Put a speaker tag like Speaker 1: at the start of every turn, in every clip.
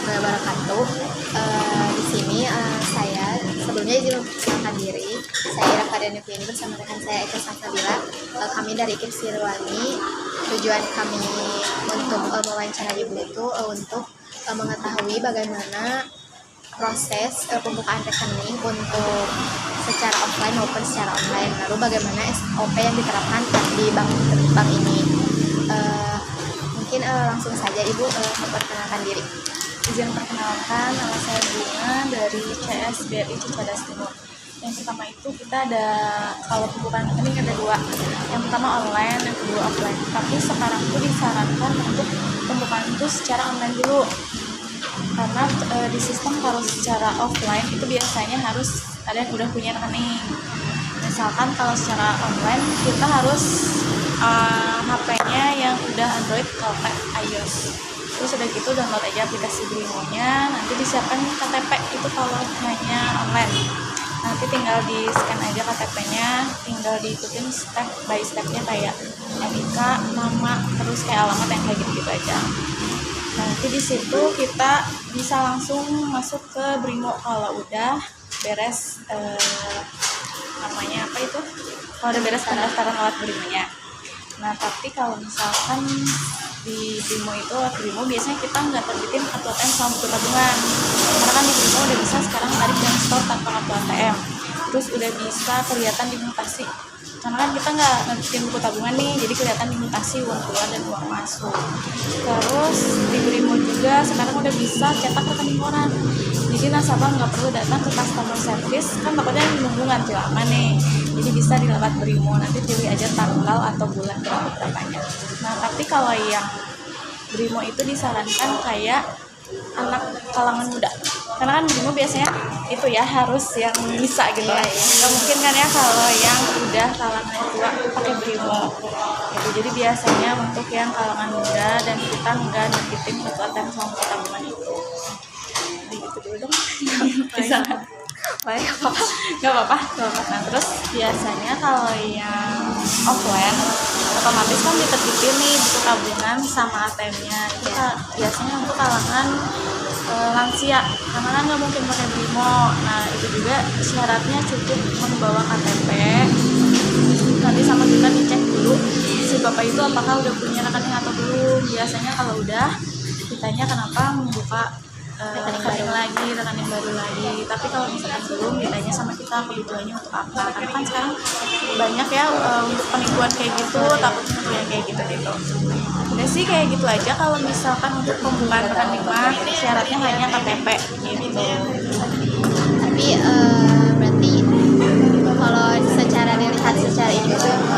Speaker 1: warahmatullahi wabarakatuh. Di sini saya sebelumnya izin memperkenalkan diri. Saya Ira Fadani ini bersama rekan saya Eka Salsabila. Kami dari IKIP Siliwangi. Tujuan kami untuk mewawancara ibu itu untuk mengetahui bagaimana proses pembukaan rekening untuk secara offline maupun secara online. Lalu bagaimana SOP yang diterapkan di bank ini. Mungkin langsung saja Ibu memperkenalkan diri.
Speaker 2: Izin perkenalkan, nama saya Bunga dari CSBRI Cicadas Timur. Yang pertama itu kita ada, kalau pembukaan rekening ada dua. Yang pertama online, yang kedua offline. Tapi sekarang itu disarankan untuk pembukaan itu secara online dulu. Karena di sistem kalau secara offline itu biasanya harus ada yang udah punya rekening. Misalkan kalau secara online kita harus HP-nya yang udah Android kalau iOS. Terus udah gitu download aja aplikasi Brimo-nya, nanti disiapkan KTP itu kalau hanya online. Nanti tinggal di scan aja KTP-nya, tinggal diikutin step by step-nya kayak NIK, nama, terus kayak alamat yang kayak gitu aja. Nanti di situ kita bisa langsung masuk ke Brimo kalau udah beres namanya apa itu? Kalau udah beres pendaftaran lewat Brimo-nya. Nah, tapi kalau misalkan di Brimo itu, Brimo biasanya kita nggak terbitin kartu ATM sama buku tabungan. Karena kan di Brimo udah bisa sekarang tarik dan store tanpa kartu ATM. Terus udah bisa kelihatan dimutasi. Karena kan kita nggak nerbitin buku tabungan nih, jadi kelihatan dimutasi uang keluar dan uang masuk. Terus di Brimo juga sekarang udah bisa cetak rekening orang. Jadi nasabah nggak perlu datang ke customer service, kan takutnya nungguan tuh lama nih. Jadi bisa dilewat Brimo, nanti pilih aja tanggal atau bulan berapanya. Nah, tapi kalau yang Brimo itu disarankan kayak anak kalangan muda. Karena kan Brimo biasanya itu ya harus yang bisa gitu lah. Nggak mungkin kan ya kalau yang udah kalangan tua pakai Brimo. Gitu. Jadi biasanya untuk yang kalangan muda dan kita nggak nerbitin kartu ATM sama buku tabungan itu. Jadi gitu dulu dong. Bisa kan?
Speaker 1: Baik, apa?
Speaker 2: Gak apa-apa. Nah, terus biasanya kalau yang offline otomatis kan diterbitin nih buku tabungan sama ATM-nya. Itu biasanya untuk kalangan lansia, karena kan nggak mungkin pakai Brimo. Nah, itu juga syaratnya cukup membawa KTP. Nanti sama kita dicek dulu si bapak itu apakah udah punya rekening atau belum. Biasanya kalau udah ditanya kenapa membuka rekening baru lagi. Tapi kalau misalkan belum, ditanya sama kita kebutuhannya untuk apa. Karena kan sekarang banyak ya untuk penipuan kayak gitu, takutnya untuk yang kayak gitu. Udah sih kayak gitu aja. Kalau misalkan untuk pembukaan rekening mah syaratnya hanya KTP gitu.
Speaker 1: Tapi berarti kalau secara dilihat secara ini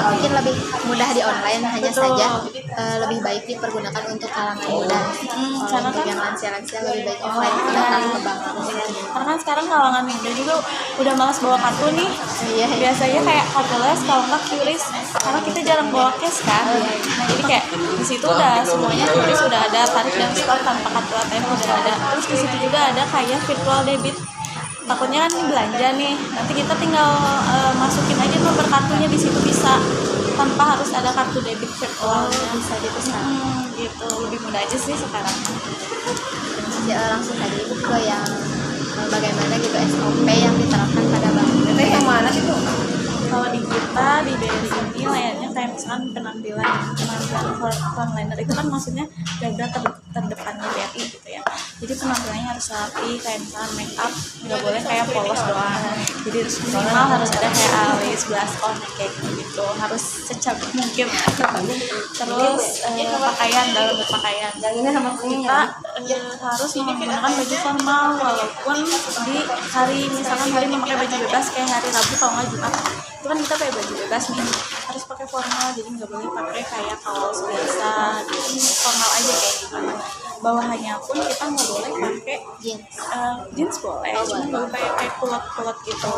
Speaker 1: mungkin lebih mudah di online, hanya saja lebih baik dipergunakan untuk kalangan muda.
Speaker 2: Karena
Speaker 1: untuk
Speaker 2: kan
Speaker 1: yang lansia-lansia lebih baik offline datang ke bank.
Speaker 2: karena kan sekarang kalangan muda juga udah malas bawa kartu nih.
Speaker 1: Iya.
Speaker 2: Biasanya kayak cashless kalau nggak QRIS, karena kita jarang bawa cash kan. Nah, jadi kayak di situ udah semuanya QRIS udah ada, tarik dan store tanpa kartu ATM udah ada. Terus di situ juga ada kayak virtual debit. Takutnya kan belanja nih, nanti kita tinggal masukin aja nomor kartunya di situ bisa, tanpa harus ada kartu debit virtualnya.
Speaker 1: Bisa dipesan.
Speaker 2: Gitu, lebih mudah aja sih sekarang.
Speaker 1: Langsung saja Ibu ke yang bagaimana gitu SOP yang diterapkan pada bank.
Speaker 2: Itu yang mana sih tuh? Kalau di kita di BRI ini layaknya kayak misalkan penampilan frontliner itu kan maksudnya garda terdepannya BRI gitu ya. Jadi penampilannya harus rapi, kayak misalkan make up nggak boleh kayak polos doang. Jadi harus minimal harus ada kayak alis, blush on kayak gitu. Harus secantik mungkin. Terus pakaian, dalam berpakaian. Kita harus menggunakan baju formal walaupun di hari misalkan hari memakai baju bebas kayak hari Rabu kalau nggak Jumat. Itu kan kita pakai baju bebas nih, harus pakai formal, jadi nggak boleh pakai kayak kaos biasa gitu. Formal aja kayak gitu. Bawahannya pun kita nggak boleh pakai jeans boleh, cuma nggak boleh pakai kulot gitu.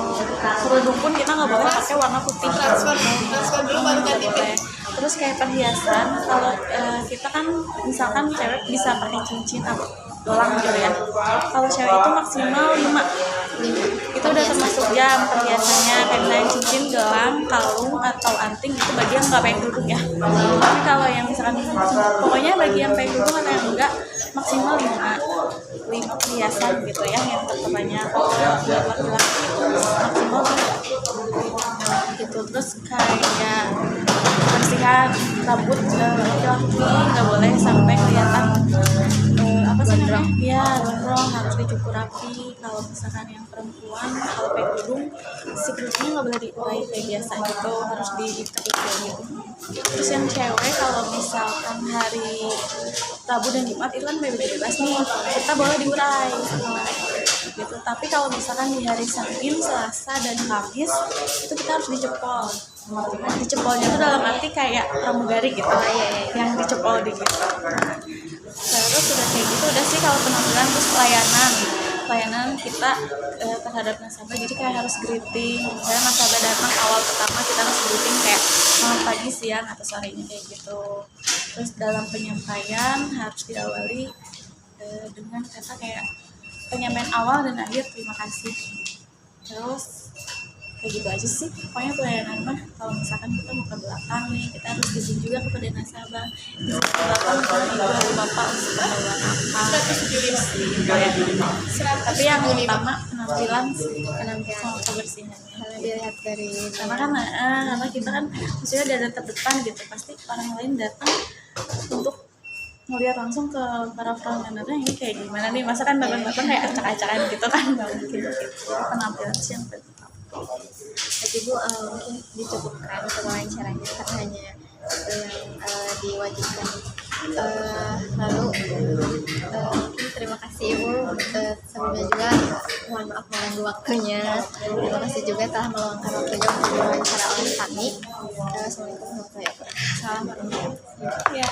Speaker 2: Kerudung pun kita nggak boleh pakai warna putih. Transfer dulu baru ganti boleh. Terus kayak perhiasan, kalau kita kan misalkan cewek bisa pakai cincin atau dolang gitu ya. Kalau cewek itu maksimal 5. Itu udah termasuk jam perhiasannya, kayak misalnya cincin, gelang, kalung atau anting itu bagi yang nggak pakai kerudung ya. Tapi kalau yang misalkan pokoknya bagi yang pakai kerudung atau yang enggak maksimal 5 perhiasan gitu ya yang terbanyak. Kalau buat laki-laki itu maksimal gitu. Terus kayak bersihan rambut laki-laki nggak boleh sampai kelihatan apa sih namanya ya gondrong, harus dicukur rapi. Kalau misalkan yang perempuan kalau pakai kerudung si kerudungnya nggak boleh diurai kayak biasa gitu, harus diikat gitu. Terus yang cewek kalau misalkan hari Rabu dan Jumat itu kan bebas nih, kita boleh diurai gitu. Tapi kalau misalkan di hari Senin, Selasa dan Kamis itu kita harus dicepol. Dicepolnya itu dalam arti kayak pramugari gitu, yang dicepol di gitu. Terus udah kayak gitu udah sih kalau penampilan. Terus pelayanan kita terhadap nasabah, jadi kayak harus greeting. Misalnya nasabah datang awal pertama kita harus greeting kayak selamat pagi, siang, atau sorenya kayak gitu. Terus dalam penyampaian harus diawali dengan kata kayak penyampaian awal dan akhir terima kasih. Terus kayak gitu aja sih pokoknya pelayanan mah. Kalau misalkan kita mau ke belakang nih, kita harus izin juga kepada nasabah, izin ke belakang kalau ibu atau bapak untuk membawa apa tapi yang utama penampilan sama kebersihannya
Speaker 1: Karena dilihat dari
Speaker 2: karena kita kan maksudnya dari terdepan gitu, pasti orang lain datang untuk ngeliat langsung ke para frontrunnernya ini kayak gimana nih, masa kan datang kayak acak-acakan gitu kan, nggak mungkin gitu. Jadi penampilan sih yang penting.
Speaker 1: Jadi Bu, mungkin dicukupkan untuk wawancaranya karena hanya itu yang diwajibkan. Lalu mungkin terima kasih Ibu. Sebelumnya juga mohon maaf mengganggu waktunya. Terima kasih juga telah meluangkan waktunya untuk diwawancara oleh kami. Assalamualaikum warahmatullahi wabarakatuh.
Speaker 2: Salam warahmatullahi wabarakatuh.